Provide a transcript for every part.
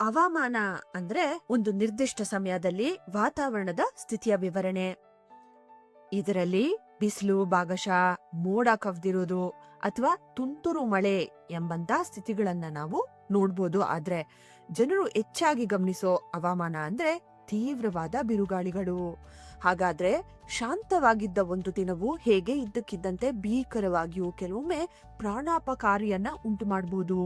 ಹವಾಮಾನ ಅಂದ್ರೆ ಒಂದು ನಿರ್ದಿಷ್ಟ ಸಮಯದಲ್ಲಿ ವಾತಾವರಣದ ಸ್ಥಿತಿಯ ವಿವರಣೆ. ಇದರಲ್ಲಿ ಬಿಸಿಲು, ಭಾಗಶಃ ಮೋಡ ಕವ್ದಿರೋದು ಅಥವಾ ತುಂತುರು ಮಳೆ ಎಂಬಂತ ಸ್ಥಿತಿಗಳನ್ನ ನಾವು ನೋಡ್ಬೋದು. ಆದ್ರೆ ಜನರು ಹೆಚ್ಚಾಗಿ ಗಮನಿಸೋ ಹವಾಮಾನ ಅಂದ್ರೆ ತೀವ್ರವಾದ ಬಿರುಗಾಳಿಗಳು. ಹಾಗಾದ್ರೆ ಶಾಂತವಾಗಿದ್ದ ಒಂದು ದಿನವು ಹೇಗೆ ಇದ್ದಕ್ಕಿದ್ದಂತೆ ಭೀಕರವಾಗಿಯೂ ಕೆಲವೊಮ್ಮೆ ಪ್ರಾಣಾಪಕಾರಿಯನ್ನ ಉಂಟು ಮಾಡಬಹುದು.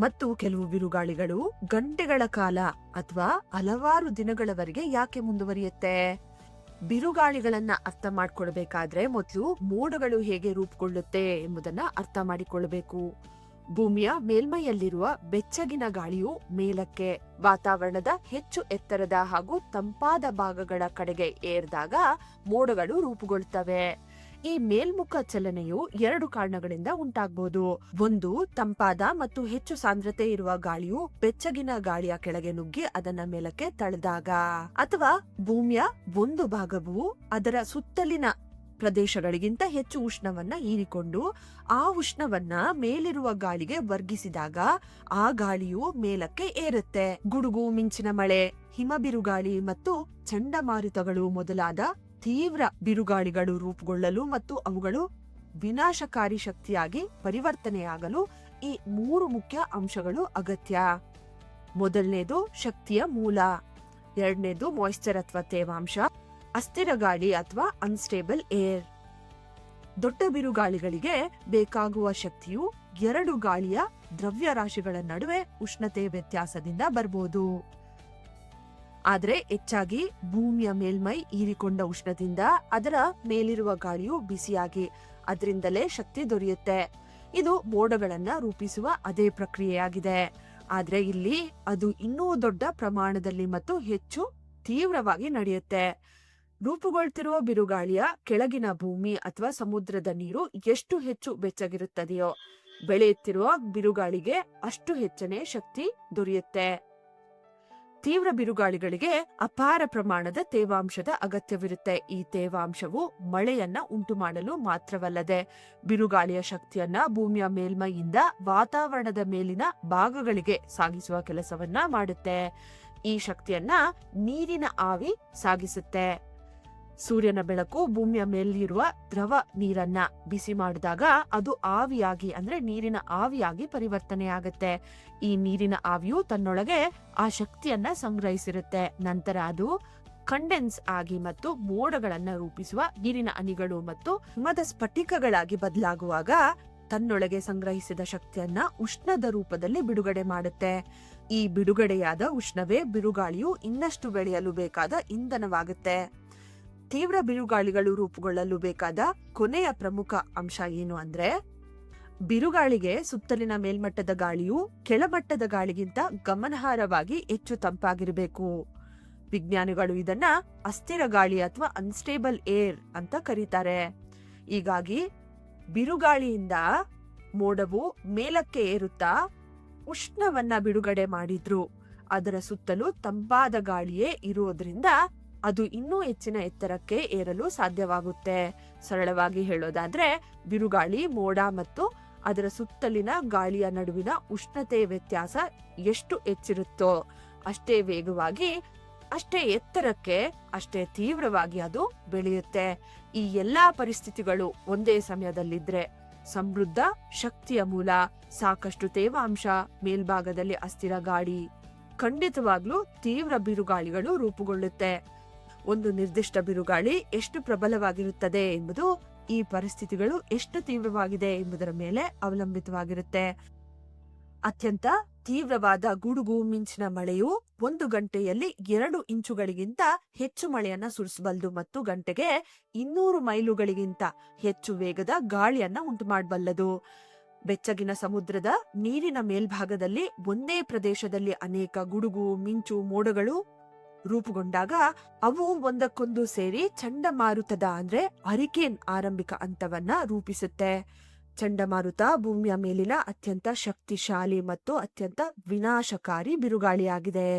ಮತ್ತು ಕೆಲವು ಬಿರುಗಾಳಿಗಳು ಗಂಟೆಗಳ ಕಾಲ ಅಥವಾ ಹಲವಾರು ದಿನಗಳವರೆಗೆ ಯಾಕೆ ಮುಂದುವರಿಯುತ್ತೆ? ಬಿರುಗಾಳಿಗಳನ್ನ ಅರ್ಥ ಮಾಡ್ಕೊಳ್ಬೇಕಾದ್ರೆ ಮೊದಲು ಮೋಡಗಳು ಹೇಗೆ ರೂಪುಗೊಳ್ಳುತ್ತೆ ಎಂಬುದನ್ನ ಅರ್ಥ ಮಾಡಿಕೊಳ್ಬೇಕು. ಭೂಮಿಯ ಮೇಲ್ಮೈಯಲ್ಲಿರುವ ಬೆಚ್ಚಗಿನ ಗಾಳಿಯು ಮೇಲಕ್ಕೆ ವಾತಾವರಣದ ಹೆಚ್ಚು ಎತ್ತರದ ಹಾಗೂ ತಂಪಾದ ಭಾಗಗಳ ಕಡೆಗೆ ಏರಿದಾಗ ಮೋಡಗಳು ರೂಪುಗೊಳ್ಳುತ್ತವೆ. ಈ ಮೇಲ್ಮುಖ ಚಲನೆಯು ಎರಡು ಕಾರಣಗಳಿಂದ ಉಂಟಾಗಬಹುದು. ಒಂದು, ತಂಪಾದ ಮತ್ತು ಹೆಚ್ಚು ಸಾಂದ್ರತೆ ಇರುವ ಗಾಳಿಯು ಬೆಚ್ಚಗಿನ ಗಾಳಿಯ ಕೆಳಗೆ ನುಗ್ಗಿ ಅದನ್ನ ಮೇಲಕ್ಕೆ ತಳೆದಾಗ, ಅಥವಾ ಭೂಮಿಯ ಒಂದು ಭಾಗವು ಅದರ ಸುತ್ತಲಿನ ಪ್ರದೇಶಗಳಿಗಿಂತ ಹೆಚ್ಚು ಉಷ್ಣವನ್ನ ಹೀರಿಕೊಂಡು ಆ ಉಷ್ಣವನ್ನ ಮೇಲಿರುವ ಗಾಳಿಗೆ ವರ್ಗಿಸಿದಾಗ ಆ ಗಾಳಿಯು ಮೇಲಕ್ಕೆ ಏರುತ್ತೆ. ಗುಡುಗು, ಮಿಂಚಿನ ಮಳೆ, ಹಿಮಬಿರುಗಾಳಿ ಮತ್ತು ಚಂಡಮಾರುತಗಳು ಮೊದಲಾದ ತೀವ್ರ ಬಿರುಗಾಳಿಗಳು ರೂಪುಗೊಳ್ಳಲು ಮತ್ತು ಅವುಗಳು ವಿನಾಶಕಾರಿ ಶಕ್ತಿಯಾಗಿ ಪರಿವರ್ತನೆಯಾಗಲು ಈ ಮೂರು ಮುಖ್ಯ ಅಂಶಗಳು ಅಗತ್ಯ. ಮೊದಲನೇದು ಶಕ್ತಿಯ ಮೂಲ, ಎರಡನೇದು ಮಾಯಿಶ್ಚರ್ ಅಥವಾ ತೇವಾಂಶ, ಅಸ್ಥಿರ ಗಾಳಿ ಅಥವಾ ಅನ್ಸ್ಟೇಬಲ್ ಏರ್. ದೊಡ್ಡ ಬಿರುಗಾಳಿಗಳಿಗೆ ಬೇಕಾಗುವ ಶಕ್ತಿಯು ಎರಡು ಗಾಳಿಯ ದ್ರವ್ಯರಾಶಿಗಳ ನಡುವೆ ಉಷ್ಣತೆ ವ್ಯತ್ಯಾಸದಿಂದ ಬರಬಹುದು. ಆದ್ರೆ ಹೆಚ್ಚಾಗಿ ಭೂಮಿಯ ಮೇಲ್ಮೈ ಹೀರಿಕೊಂಡ ಉಷ್ಣದಿಂದ ಅದರ ಮೇಲಿರುವ ಗಾಳಿಯು ಬಿಸಿಯಾಗಿ ಅದರಿಂದಲೇ ಶಕ್ತಿ ದೊರೆಯುತ್ತೆ. ಇದು ಮೋಡಗಳನ್ನ ರೂಪಿಸುವ ಅದೇ ಪ್ರಕ್ರಿಯೆಯಾಗಿದೆ. ಆದ್ರೆ ಇಲ್ಲಿ ಅದು ಇನ್ನೂ ದೊಡ್ಡ ಪ್ರಮಾಣದಲ್ಲಿ ಮತ್ತು ಹೆಚ್ಚು ತೀವ್ರವಾಗಿ ನಡೆಯುತ್ತೆ. ರೂಪುಗೊಳ್ತಿರುವ ಬಿರುಗಾಳಿಯ ಕೆಳಗಿನ ಭೂಮಿ ಅಥವಾ ಸಮುದ್ರದ ನೀರು ಎಷ್ಟು ಹೆಚ್ಚು ಬೆಚ್ಚಗಿರುತ್ತದೆಯೋ ಬೆಳೆಯುತ್ತಿರುವ ಬಿರುಗಾಳಿಗೆ ಅಷ್ಟು ಹೆಚ್ಚನೆ ಶಕ್ತಿ ದೊರೆಯುತ್ತೆ. ತೀವ್ರ ಬಿರುಗಾಳಿಗಳಿಗೆ ಅಪಾರ ಪ್ರಮಾಣದ ತೇವಾಂಶದ ಅಗತ್ಯವಿರುತ್ತೆ. ಈ ತೇವಾಂಶವು ಮಳೆಯನ್ನ ಉಂಟು ಮಾಡಲು ಮಾತ್ರವಲ್ಲದೆ ಬಿರುಗಾಳಿಯ ಶಕ್ತಿಯನ್ನ ಭೂಮಿಯ ಮೇಲ್ಮೈಯಿಂದ ವಾತಾವರಣದ ಮೇಲಿನ ಭಾಗಗಳಿಗೆ ಸಾಗಿಸುವ ಕೆಲಸವನ್ನ ಮಾಡುತ್ತೆ. ಈ ಶಕ್ತಿಯನ್ನ ನೀರಿನ ಆವಿ ಸಾಗಿಸುತ್ತೆ. ಸೂರ್ಯನ ಬೆಳಕು ಭೂಮಿಯ ಮೇಲಿರುವ ದ್ರವ ನೀರನ್ನ ಬಿಸಿ ಮಾಡಿದಾಗ ಅದು ಆವಿಯಾಗಿ ಅಂದ್ರೆ ನೀರಿನ ಆವಿಯಾಗಿ ಪರಿವರ್ತನೆಯಾಗುತ್ತೆ. ಈ ನೀರಿನ ಆವಿಯು ತನ್ನೊಳಗೆ ಆ ಶಕ್ತಿಯನ್ನ ಸಂಗ್ರಹಿಸಿರುತ್ತೆ. ನಂತರ ಅದು ಕಂಡೆನ್ಸ್ ಆಗಿ ಮತ್ತು ಮೋಡಗಳನ್ನ ರೂಪಿಸುವ ನೀರಿನ ಹನಿಗಳು ಮತ್ತು ಹಿಮದ ಸ್ಫಟಿಕಗಳಾಗಿ ಬದಲಾಗುವಾಗ ತನ್ನೊಳಗೆ ಸಂಗ್ರಹಿಸಿದ ಶಕ್ತಿಯನ್ನ ಉಷ್ಣದ ರೂಪದಲ್ಲಿ ಬಿಡುಗಡೆ ಮಾಡುತ್ತೆ. ಈ ಬಿಡುಗಡೆಯಾದ ಉಷ್ಣವೇ ಬಿರುಗಾಳಿಯು ಇನ್ನಷ್ಟು ಬೆಳೆಯಲು ಬೇಕಾದ ಇಂಧನವಾಗುತ್ತೆ. ತೀವ್ರ ಬಿರುಗಾಳಿಗಳು ರೂಪುಗೊಳ್ಳಲು ಬೇಕಾದ ಕೊನೆಯ ಪ್ರಮುಖ ಅಂಶ ಏನು ಅಂದ್ರೆ, ಬಿರುಗಾಳಿಗೆ ಸುತ್ತಲಿನ ಮೇಲ್ಮಟ್ಟದ ಗಾಳಿಯು ಕೆಳಮಟ್ಟದ ಗಾಳಿಗಿಂತ ಗಮನಾರ್ಹವಾಗಿ ಹೆಚ್ಚು ತಂಪಾಗಿರಬೇಕು. ವಿಜ್ಞಾನಿಗಳು ಇದನ್ನ ಅಸ್ಥಿರ ಗಾಳಿ ಅಥವಾ ಅನ್ಸ್ಟೇಬಲ್ ಏರ್ ಅಂತ ಕರೀತಾರೆ. ಹೀಗಾಗಿ ಬಿರುಗಾಳಿಯಿಂದ ಮೋಡವು ಮೇಲಕ್ಕೆ ಏರುತ್ತಾ ಉಷ್ಣವನ್ನ ಬಿಡುಗಡೆ ಮಾಡಿದ್ರು ಅದರ ಸುತ್ತಲೂ ತಂಪಾದ ಗಾಳಿಯೇ ಇರುವುದರಿಂದ ಅದು ಇನ್ನೂ ಹೆಚ್ಚಿನ ಎತ್ತರಕ್ಕೆ ಏರಲು ಸಾಧ್ಯವಾಗುತ್ತೆ. ಸರಳವಾಗಿ ಹೇಳೋದಾದ್ರೆ, ಬಿರುಗಾಳಿ ಮೋಡ ಮತ್ತು ಅದರ ಸುತ್ತಲಿನ ಗಾಳಿಯ ನಡುವಿನ ಉಷ್ಣತೆ ವ್ಯತ್ಯಾಸ ಎಷ್ಟು ಹೆಚ್ಚಿರುತ್ತೋ ಅಷ್ಟೇ ವೇಗವಾಗಿ, ಅಷ್ಟೇ ಎತ್ತರಕ್ಕೆ, ಅಷ್ಟೇ ತೀವ್ರವಾಗಿ ಅದು ಬೆಳೆಯುತ್ತೆ. ಈ ಎಲ್ಲಾ ಪರಿಸ್ಥಿತಿಗಳು ಒಂದೇ ಸಮಯದಲ್ಲಿದ್ರೆ ಸಮೃದ್ಧ ಶಕ್ತಿಯ ಮೂಲ, ಸಾಕಷ್ಟು ತೇವಾಂಶ, ಮೇಲ್ಭಾಗದಲ್ಲಿ ಅಸ್ಥಿರ ಗಾಳಿ, ಖಂಡಿತವಾಗ್ಲೂ ತೀವ್ರ ಬಿರುಗಾಳಿಗಳು ರೂಪುಗೊಳ್ಳುತ್ತೆ. ಒಂದು ನಿರ್ದಿಷ್ಟ ಬಿರುಗಾಳಿ ಎಷ್ಟು ಪ್ರಬಲವಾಗಿರುತ್ತದೆ ಎಂಬುದು ಈ ಪರಿಸ್ಥಿತಿಗಳು ಎಷ್ಟು ತೀವ್ರವಾಗಿದೆ ಎಂಬುದರ ಮೇಲೆ ಅವಲಂಬಿತವಾಗಿರುತ್ತೆ. ಅತ್ಯಂತ ತೀವ್ರವಾದ ಗುಡುಗು, ಮಿಂಚಿನ ಮಳೆಯು 1 ಗಂಟೆಯಲ್ಲಿ 2 ಇಂಚುಗಳಿಗಿಂತ ಹೆಚ್ಚು ಮಳೆಯನ್ನ ಸುರಿಸಬಲ್ಲದು ಮತ್ತು ಗಂಟೆಗೆ 200 ಮೈಲುಗಳಿಗಿಂತ ಹೆಚ್ಚು ವೇಗದ ಗಾಳಿಯನ್ನ ಉಂಟು ಮಾಡಬಲ್ಲದು. ಬೆಚ್ಚಗಿನ ಸಮುದ್ರದ ನೀರಿನ ಮೇಲ್ಭಾಗದಲ್ಲಿ ಒಂದೇ ಪ್ರದೇಶದಲ್ಲಿ ಅನೇಕ ಗುಡುಗು, ಮಿಂಚು, ಮೋಡಗಳು ರೂಪುಗೊಂಡಾಗ ಅವು ಒಂದಕ್ಕೊಂದು ಸೇರಿ ಚಂಡಮಾರುತದ ಅಂದ್ರೆ ಹರಿಕೇನ್ ಆರಂಭಿಕ ಹಂತವನ್ನ ರೂಪಿಸುತ್ತೆ. ಚಂಡಮಾರುತ ಭೂಮಿಯ ಮೇಲಿನ ಅತ್ಯಂತ ಶಕ್ತಿಶಾಲಿ ಮತ್ತು ಅತ್ಯಂತ ವಿನಾಶಕಾರಿ ಬಿರುಗಾಳಿಯಾಗಿದೆ.